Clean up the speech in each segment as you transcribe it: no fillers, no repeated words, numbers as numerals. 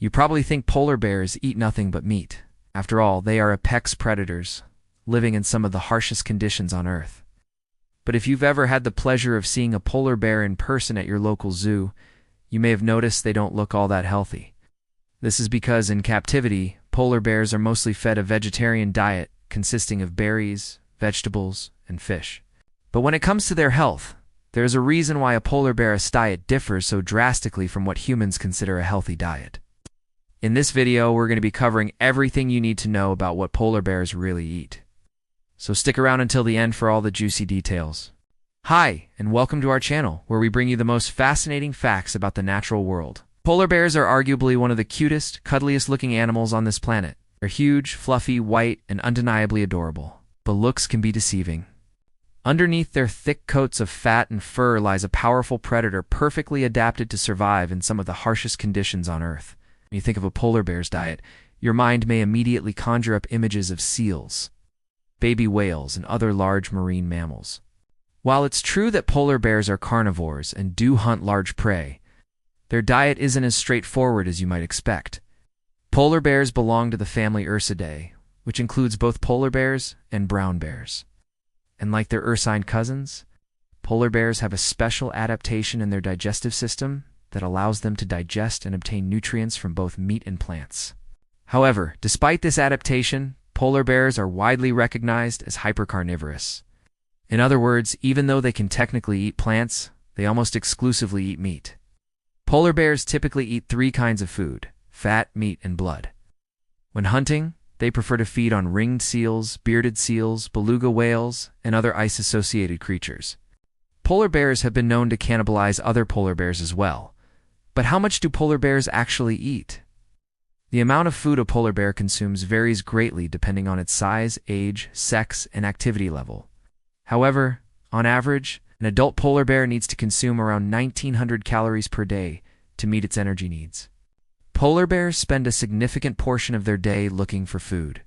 You probably think polar bears eat nothing but meat. After all, they are apex predators, living in some of the harshest conditions on Earth. But if you've ever had the pleasure of seeing a polar bear in person at your local zoo, you may have noticed they don't look all that healthy. This is because in captivity, polar bears are mostly fed a vegetarian diet consisting of berries, vegetables, and fish. But when it comes to their health, there's a reason why a polar bear's diet differs so drastically from what humans consider a healthy diet. In this video, we're going to be covering everything you need to know about what polar bears really eat. So stick around until the end for all the juicy details. Hi, and welcome to our channel, where we bring you the most fascinating facts about the natural world. Polar bears are arguably one of the cutest, cuddliest looking animals on this planet. They're huge, fluffy, white, and undeniably adorable. But looks can be deceiving. Underneath their thick coats of fat and fur lies a powerful predator perfectly adapted to survive in some of the harshest conditions on Earth. When you think of a polar bear's diet, your mind may immediately conjure up images of seals, baby whales, and other large marine mammals. While it's true that polar bears are carnivores and do hunt large prey, their diet isn't as straightforward as you might expect. Polar bears belong to the family Ursidae, which includes both polar bears and brown bears. And like their ursine cousins, polar bears have a special adaptation in their digestive system that allows them to digest and obtain nutrients from both meat and plants. However, despite this adaptation, polar bears are widely recognized as hypercarnivorous. In other words, even though they can technically eat plants, they almost exclusively eat meat. Polar bears typically eat three kinds of food: fat, meat, and blood. When hunting, they prefer to feed on ringed seals, bearded seals, beluga whales, and other ice-associated creatures. Polar bears have been known to cannibalize other polar bears as well. But how much do polar bears actually eat? The amount of food a polar bear consumes varies greatly depending on its size, age, sex, and activity level. However, on average, an adult polar bear needs to consume around 1,900 calories per day to meet its energy needs. Polar bears spend a significant portion of their day looking for food,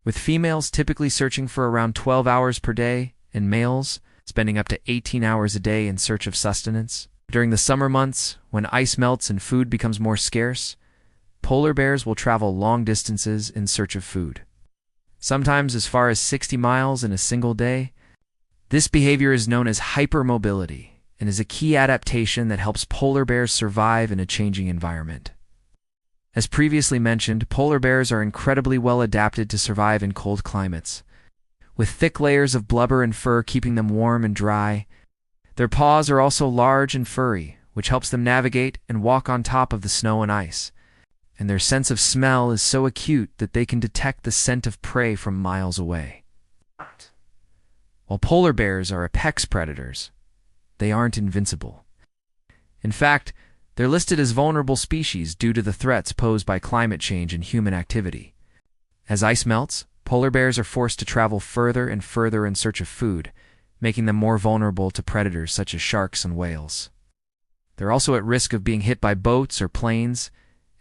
with females typically searching for around 12 hours per day and males spending up to 18 hours a day in search of sustenance. During the summer months, when ice melts and food becomes more scarce, polar bears will travel long distances in search of food, sometimes as far as 60 miles in a single day. This behavior is known as hypermobility and is a key adaptation that helps polar bears survive in a changing environment. As previously mentioned, polar bears are incredibly well adapted to survive in cold climates, with thick layers of blubber and fur keeping them warm and dry. Their paws are also large and furry, which helps them navigate and walk on top of the snow and ice. And their sense of smell is so acute that they can detect the scent of prey from miles away. While polar bears are apex predators, they aren't invincible. In fact, they're listed as vulnerable species due to the threats posed by climate change and human activity. As ice melts, polar bears are forced to travel further and further in search of food, making them more vulnerable to predators such as sharks and whales. They're also at risk of being hit by boats or planes,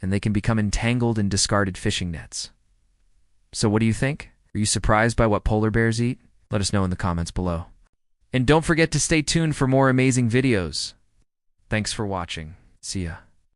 and they can become entangled in discarded fishing nets. So what do you think? Are you surprised by what polar bears eat? Let us know in the comments below. And don't forget to stay tuned for more amazing videos. Thanks for watching. See ya.